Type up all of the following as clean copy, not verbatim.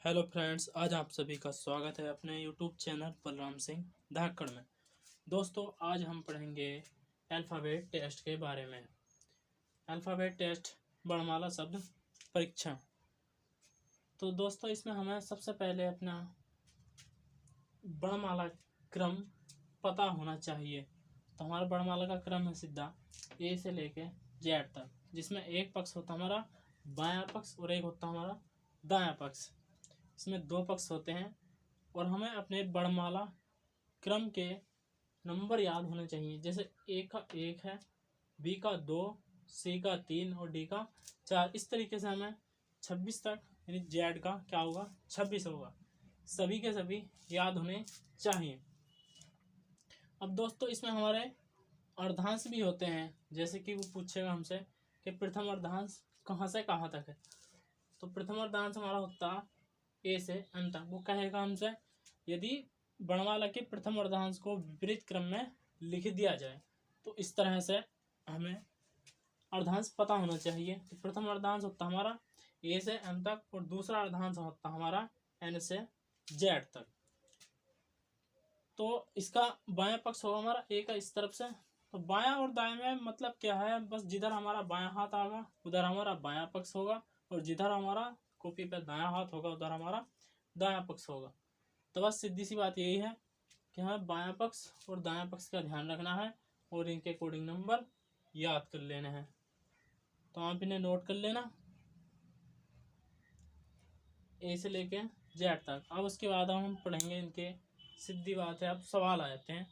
Hello friends, आज आप सभी का स्वागत है अपने यूट्यूब चैनल बलराम सिंह धाकड़ में। दोस्तों, आज हम पढ़ेंगे अल्फ़ाबेट टेस्ट के बारे में। अल्फ़ाबेट टेस्ट वर्णमाला शब्द परीक्षण। तो दोस्तों, इसमें हमें सबसे पहले अपना वर्णमाला क्रम पता होना चाहिए। तो हमारा वर्णमाला का क्रम है सीधा ए से लेके जेड तक, जिसमें एक पक्ष होता हमारा बायां पक्ष और एक होता हमारा दायां पक्ष। इसमें दो पक्ष होते हैं और हमें अपने वर्णमाला क्रम के नंबर याद होने चाहिए। जैसे ए का 1 है, बी का 2, सी का 3 और डी का 4। इस तरीके से हमें 26 तक, यानी जेड का क्या होगा 26 होगा, सभी के सभी याद होने चाहिए। अब दोस्तों, इसमें हमारे अर्धांश भी होते हैं। जैसे कि वो पूछेगा हमसे कि प्रथम अर्धांश कहाँ से कहाँ तक है। तो प्रथम अर्धांश हमारा होता ए से एन तक। वो कहेगा हमसे यदि वर्णमाला के प्रथम अर्धांश को विपरीत क्रम में लिख दिया जाए। तो इस तरह से हमें अर्धांश पता होना चाहिए। तो प्रथम अर्धांश होता हमारा ए से एन तक और दूसरा अर्धांश होता हमारा एन से जेड तक। तो इसका बायां पक्ष होगा हमारा ए का इस तरफ से। तो बायां और दाएं में मतलब क्या है, बस जिधर हमारा बायां हाथ आएगा उधर हमारा बायां पक्ष होगा और जिधर हमारा कॉपी पे दायां हाथ होगा उधर हमारा दायां पक्ष होगा। तो बस सीधी सी बात यही है कि हमें बायां पक्ष और दायां पक्ष का ध्यान रखना है और इनके कोडिंग नंबर याद कर लेने हैं। तो आप इन्हें नोट कर लेना, ए से लेके जेड तक। अब उसके बाद हम पढ़ेंगे इनके, सीधी बात है अब सवाल आ जाते हैं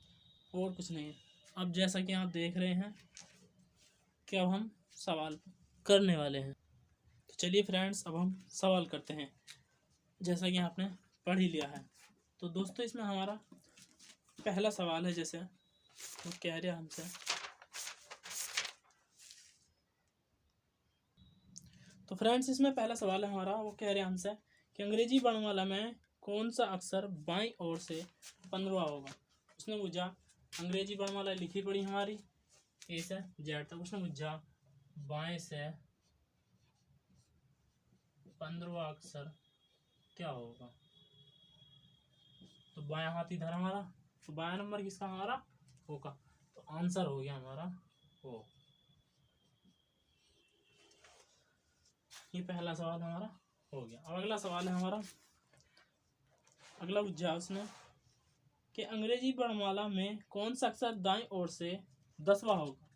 और कुछ नहीं है। अब जैसा कि आप देख रहे हैं कि अब हम सवाल करने वाले हैं। तो चलिए फ्रेंड्स, अब हम सवाल करते हैं जैसा कि आपने पढ़ ही लिया है। तो दोस्तों, इसमें हमारा पहला सवाल है, जैसे वो कह रहे हैं हमसे, तो फ्रेंड्स इसमें पहला सवाल है हमारा, वो कह रहे हैं हमसे कि अंग्रेजी वर्णमाला में कौन सा अक्षर बाईं ओर से 15वां होगा। उसने पूछा, अंग्रेजी वर्णमाला लिखी पड़ी हमारी ए से जेड तक। उसने पूछा बाएं से 15वां अक्षर क्या होगा। तो बायां हाथ इधर हमारा, तो बायां नंबर किसका हमारा ओ का। तो आंसर हो गया हमारा ओ। ये पहला सवाल हमारा हो गया। अब अगला सवाल है हमारा, अगला पूछा उसने कि अंग्रेजी वर्णमाला में कौन सा अक्षर दाएं ओर से 10वां होगा।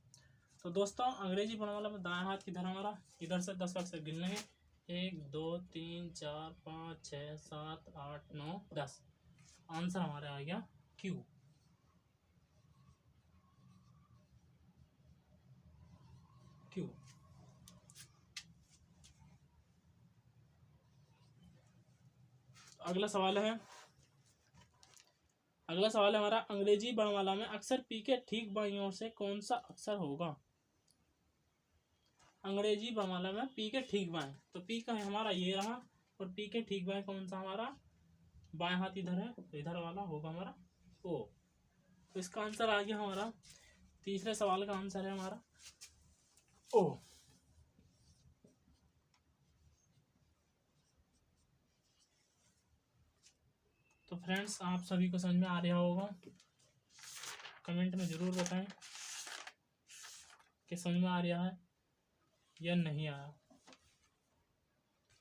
तो दोस्तों, अंग्रेजी वर्णमाला में दाएं हाथ किधर हमारा, इधर से 10 अक्षर गिन लेंगे। 1 2 3 4 5 6 7 8 9 10। आंसर हमारा आ गया क्यू। क्यू। अगला सवाल है, अगला सवाल है हमारा, अंग्रेजी वर्णमाला में अक्षर पी के ठीक बाईं ओर से कौन सा अक्षर होगा। अंग्रेजी वर्णमाला में पी के ठीक बाएं, तो पी का है हमारा ये रहा और पी के ठीक बाएं कौन सा हमारा बाएं हाथ इधर है, तो इधर वाला होगा हमारा ओ। तो इसका आंसर आ गया हमारा, तीसरे सवाल का आंसर है हमारा ओ। तो फ्रेंड्स, आप सभी को समझ में आ रहा होगा, कमेंट में जरूर बताएं कि समझ में आ रहा है या नहीं आया।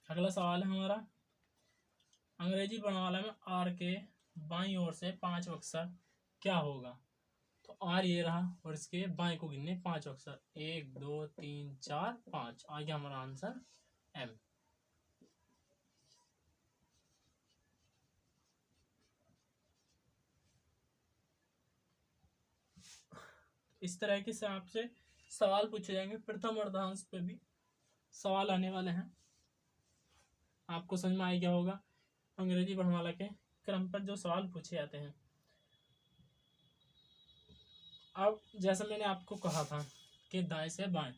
अगला सवाल है हमारा, अंग्रेजी वर्णमाला में आर के बाईं ओर से 5 अक्षर क्या होगा। तो आर ये रहा और इसके बाएं को गिनने 5 अक्षर, 1 2 3 4 5। आ गया हमारा आंसर एम। इस तरह के से आपसे सवाल पूछे जाएंगे, प्रथम अर्धांश पे भी सवाल आने वाले हैं। आपको समझ में आ गया होगा अंग्रेजी वर्णमाला के क्रम पर जो सवाल पूछे जाते हैं। अब जैसा मैंने आपको कहा था कि दाएं से बाएं,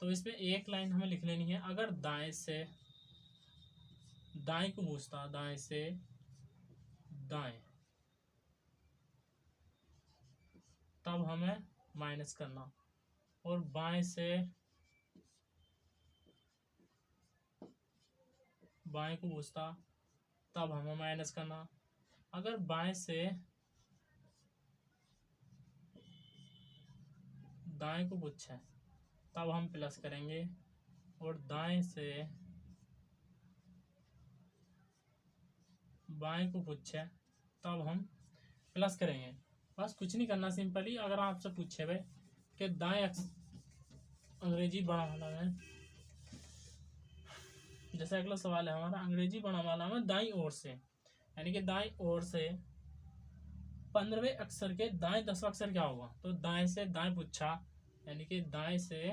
तो इसमें एक लाइन हमें लिख लेनी है। अगर दाएं से दाएं को पूछता, दाएं से दाएं, तब हमें माइनस करना, और बाएं से बाएं को पूछता तब हमें माइनस करना। अगर बाएं से दाएं को पूछे तब हम प्लस करेंगे, और दाएं से बाएं को पूछे तब हम प्लस करेंगे। बस कुछ नहीं करना, सिंपली अगर आपसे पूछे भाई कि दाएं अंग्रेजी बड़ा वाला में, जैसे अगला सवाल है हमारा अंग्रेजी बड़ा वाला में दाईं ओर से, यानी कि दाईं ओर से 15वें अक्षर के दाएं 10वां अक्षर क्या होगा। तो दाएं से दाएं पूछा, यानी कि दाएं से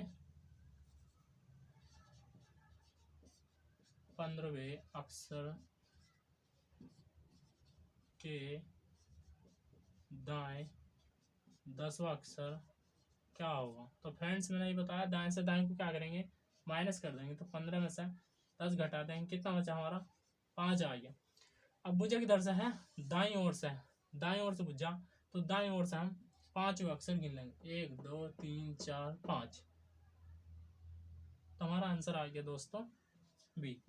15वें अक्षर के दाएं 10वां अक्षर क्या होगा। तो फ्रेंड्स मैंने ये बताया, दाएं से दाएं को क्या करेंगे, माइनस कर देंगे। तो 15 में से 10 घटा देंगे, कितना बचा हमारा 5 आ गया। अब बुझा किधर से है, दाईं ओर से, दाईं ओर से बुझा, तो दाईं ओर से हम 5 अक्षर गिन लेंगे, 1 2 3 4 5। तो हमारा आंसर आ गया दोस्तों बी।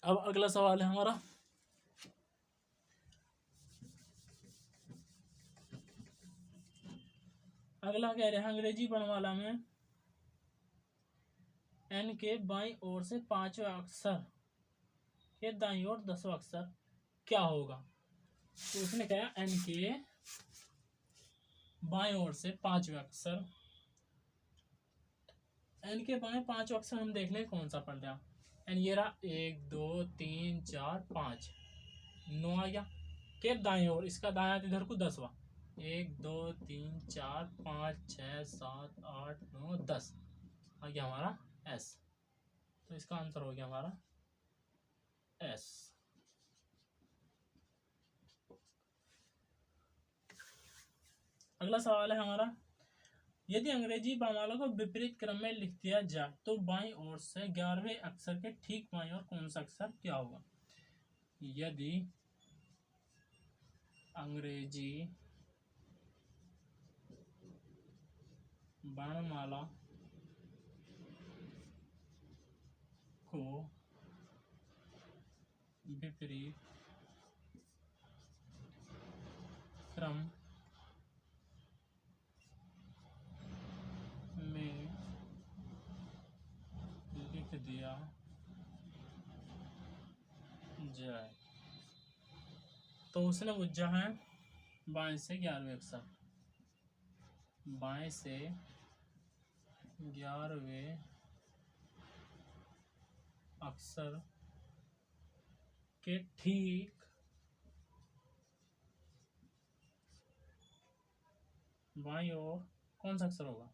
अब अगला सवाल है हमारा, अगला कह रहे हैं अंग्रेजी वर्णमाला में एन के बाईं ओर से 5वें अक्षर के दाईं ओर 10वां अक्षर क्या होगा। तो उसने कहा एन के बाईं ओर से 5वें अक्षर, एन के बाएं 5 अक्षर हम देख लें कौन सा पड़ गया। एन ये रहा 1 2 3 4 5, 9 आ गया। के दाईं ओर, इसका दायां हाथ इधर को 10वां, 1 2 3 4 5 6 7 8 9 10 आ गया हमारा एस। तो इसका आंसर हो गया हमारा एस। अगला सवाल है हमारा, यदि अंग्रेजी वर्णमाला को विपरीत क्रम में लिख दिया जाए तो बाईं ओर से 11वें अक्षर के ठीक बाईं ओर कौन सा अक्षर क्या होगा। यदि अंग्रेजी वर्णमाला को विपरीत क्रम में लिख दिया जाए तो उसने बुझा है बाएं से 11वें अक्षर, बाएं से 11वें अक्षर के ठीक बाईं ओर कौन सा अक्षर होगा।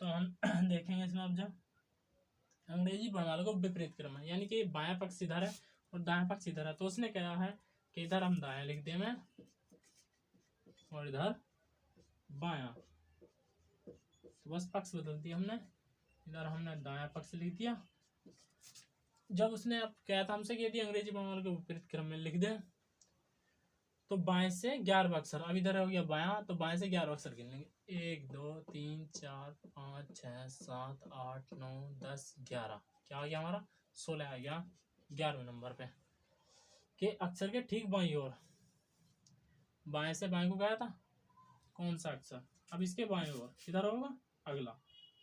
तो हम देखेंगे इसमें, अब जब अंग्रेजी वर्णमाला को विपरीत क्रम है, यानी कि बायां पक्ष इधर है और दायां पक्ष इधर है, तो उसने कहा है कि इधर हम दायां लिख दें में और इधर बायां। तो बस पक्ष बदल दिया हमने, इधर हमने दायां पक्ष लिख दिया। जब उसने अब कहा था हमसे कि यदि अंग्रेजी वर्णमाला को विपरीत क्रम में लिख दें तो बाएं से 11वां अक्षर, अब इधर हो गया बायां, तो बाएं से 11वां अक्षर गिन लेंगे, 1 2 3 4 5 6 7 8 9 10 11। क्या आ गया हमारा 16 आ गया 11वें नंबर पे के अक्षर के ठीक बाईं ओर। बाएं से बाएं को गया था कौन सा अक्षर, अब इसके बाएं ओर इधर होगा अगला,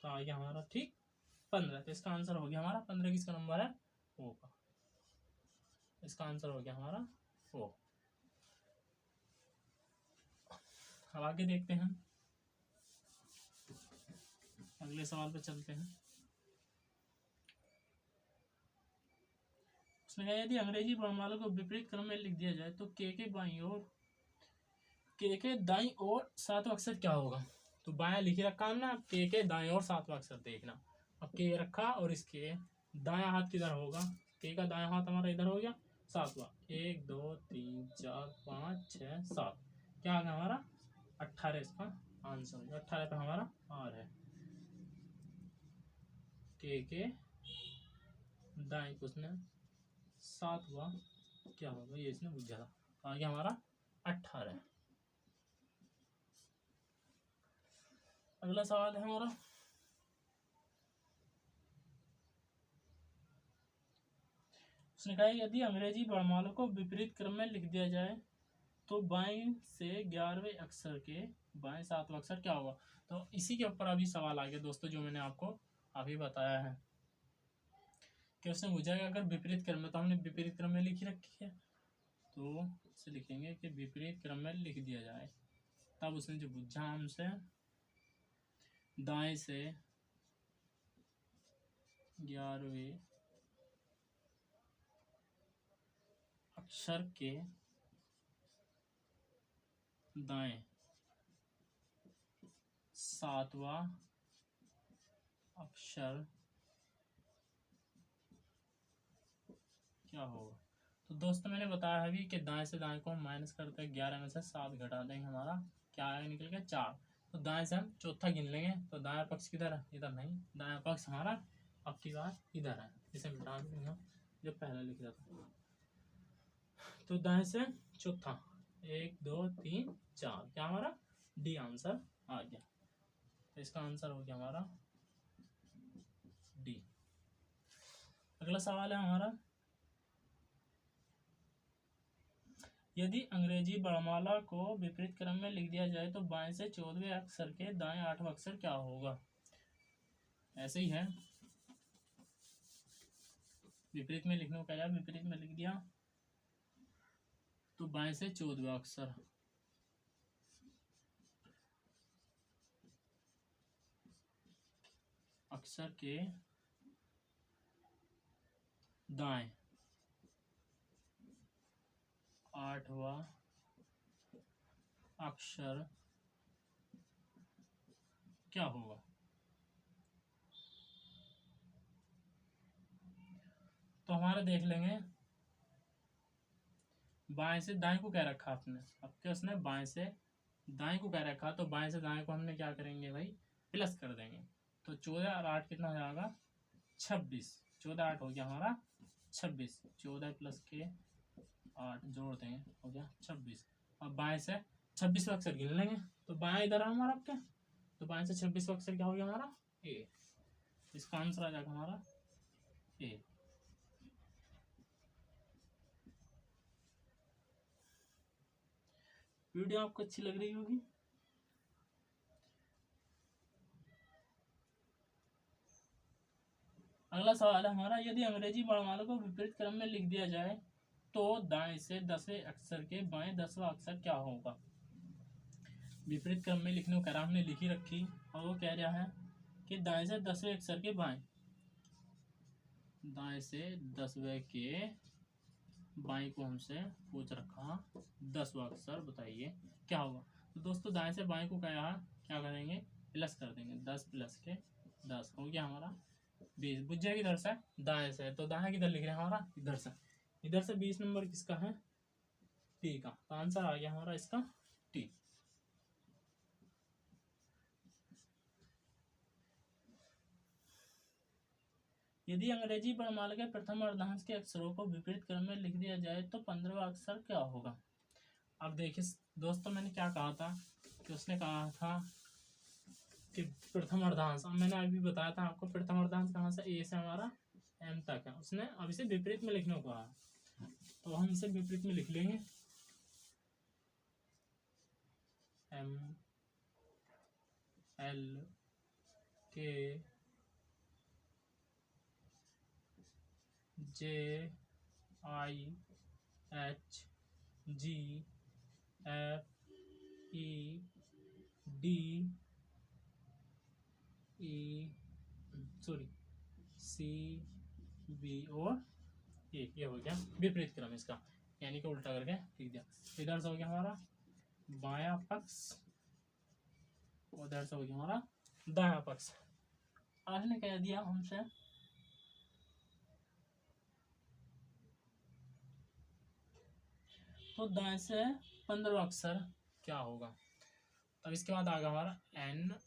तो आ गया हमारा ठीक 15। तो इसका आंसर हो गया हमारा 15, किसका नंबर है ओ का। इसका आंसर हो गया हमारा ओ। अब आगे देखते हैं, अगले सवाल पे चलते हैं। उसने कहा यदि अंग्रेजी वर्णमाला को विपरीत क्रम में लिख दिया जाए तो के बाईं ओर, के दाईं ओर 7वां अक्षर क्या होगा। तो बायां लिख रखा हमने, अब के दाईं ओर 7वां अक्षर देखना। अब के रखा और इसके दायां हाथ किधर होगा, के का दायां हाथ हमारा इधर हो गया 7वां, 1 2 3 4 5 6 7, क्या आ गया हमारा 18। इसका आंसर 18 पे हमारा आर है। के दाएं को उसने 7 हुआ, क्या होगा ये इसने बुझा था। आगे हमारा 18। अगला सवाल है हमारा, उसने कहा यदि अंग्रेजी वर्णमाला को विपरीत क्रम में लिख दिया जाए तो बाएं से 11वें अक्षर के बाएं 7वां अक्षर क्या होगा। तो इसी के ऊपर अभी सवाल आ गया दोस्तों, जो मैंने आपको अभी बताया है कि उसने पूछा कि अगर विपरीत क्रम में, तो हमने विपरीत क्रम में लिखी रखी है, तो इसे लिखेंगे कि विपरीत क्रम में लिख दिया जाए। तब उसने जो पूछा हमसे, दाएं से 11वें अक्षर के दाएं 7वां अक्षर क्या होगा। तो दोस्तों मैंने बताया अभी कि दाएं से दाएं को हम माइनस करते हैं, 11 में से 7 घटा देंगे, हमारा क्या आएगा, निकल गया 4। तो दाएं से हम चौथा गिन लेंगे, तो दायां पक्ष किधर है, इधर नहीं, दायां पक्ष हमारा अब की बार इधर है, इसे मिटा देंगे हम जो पहला लिख रहा था। तो दाएं से चौथा 1 2 3 4, क्या हमारा डी आंसर आ गया। तो इसका आंसर हो गया हमारा डी। अगला सवाल है हमारा, यदि अंग्रेजी वर्णमाला को विपरीत क्रम में लिख दिया जाए तो बाएं से 14वें अक्षर के दाएं 8वां अक्षर क्या होगा। ऐसे ही है, विपरीत में लिखने को कहा जाए, विपरीत में लिख दिया तो बाएं से 14वां अक्षर के दाएं 8वां अक्षर क्या होगा। तो हमारा देख लेंगे, बाएं से दाएं को क्या रखा आपने, अब क्या उसने बाएं से दाएं को क्या रखा, तो बाएं से दाएं को हमने क्या करेंगे भाई, प्लस कर देंगे। तो 14 और 8 कितना हो जाएगा, 26। 14 8 हो गया हमारा 26, 14 प्लस के 8 जोड़ देंगे, हो गया 26। अब बाएं से 26वां अक्षर गिन लेंगे, तो बाएं इधर है हमारा क्या, तो बाएं से 26वां अक्षर क्या हो गया हमारा ए। इसका आंसर आ जाएगा हमारा ए। वीडियो आपको अच्छी लग रही होगी। अगला सवाल है हमारा, यदि अंग्रेजी वर्णमाला को विपरीत क्रम में लिख दिया जाए तो दाएं से 10वें अक्षर के बाएं 10वां अक्षर क्या होगा। विपरीत क्रम में लिखने को कह रहा, हमने लिखी रखी, और वो कह रहा है कि दाएं से 10वें अक्षर के बाएं, दाएं से 10वें के बाएं को हमसे पूछ रखा 10वां अक्षर बताइए क्या होगा। तो दोस्तों दाएं से बाएं को क्या करेंगे, प्लस कर देंगे, 10 प्लस के 10 हो गया हमारा 20। बुझ जाएगी इधर से दाएं से, तो दाएं किधर लिख रहे हैं हमारा, इधर से, इधर से 20 नंबर किसका है, टी का। तो आंसर आ गया हमारा इसका टी। यदि अंग्रेजी वर्णमाला के प्रथम अर्धांश के अक्षरों को विपरीत क्रम में लिख दिया जाए तो 15वां अक्षर क्या होगा। अब देखिए दोस्तों, मैंने क्या कहा था कि उसने कहा था कि प्रथम अर्धांश, अब मैंने अभी बताया था आपको प्रथम अर्धांश कहाँ से, ए से हमारा एम तक है। उसने अब इसे विपरीत में लिखने को कहा, तो हम इसे विपरीत में लिख लेंगे, M L K J I H G F E D C B और ये हो गया विपरीत क्रम इसका, यानी कि उल्टा करके लिख दिया। इधर से हो गया हमारा बायां पक्ष, उधर से हो गया हमारा दायां पक्ष। आपने कह दिया हमसे तो दाएं से 15वां अक्षर क्या होगा। तब इसके बाद आ गया हमारा NOPQRST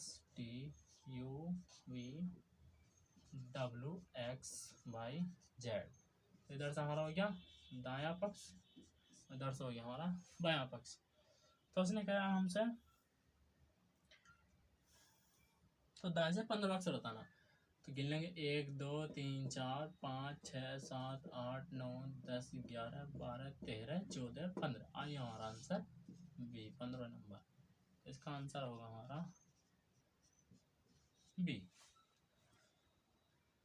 STUVWXYZ। इधर से हमारा हो गया दायां पक्ष, इधर से हो गया हमारा बायां पक्ष। तो उसने कहा हमसे तो दाएं से 15 अक्षर बताना। तो गिन लेंगे 1 2 3 4 5 6 7 8 9 10 11 12 13 14 15। आइए हमारा आंसर बी 15 नंबर। इसका आंसर होगा हमारा बी।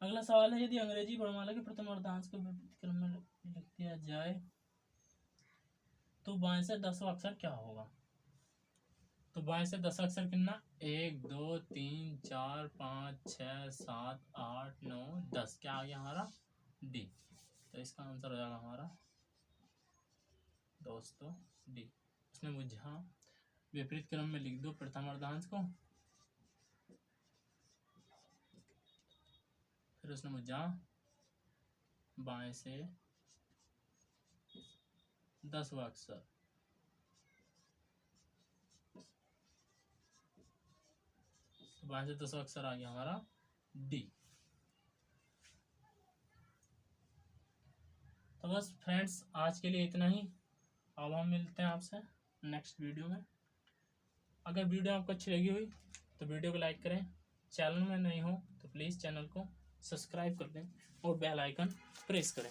अगला सवाल है, यदि अंग्रेजी वर्णमाला के प्रथम अर्धांश को विपरीत क्रम में लिख दिया जाए तो बाएं से 10वां अक्षर क्या होगा। तो बाएं से 10 अक्षर गिनना 1 2 3 4 5 6 7 8 9 10। क्या आ गया हमारा डी। तो इसका आंसर हो जाएगा हमारा दोस्तों डी। उसने बुझा विपरीत क्रम में लिख दो प्रथम अर्धांश को, फिर उसने बुझा बाएं से 10वां अक्षर। बाएं से 10वां अक्षर आ गया हमारा डी। तो बस फ्रेंड्स आज के लिए इतना ही। अब हम मिलते हैं आपसे नेक्स्ट वीडियो में। अगर वीडियो आपको अच्छी लगी हुई तो वीडियो को लाइक करें, चैनल में नहीं हो तो प्लीज़ चैनल को सब्सक्राइब कर दें और बेल आइकन प्रेस करें।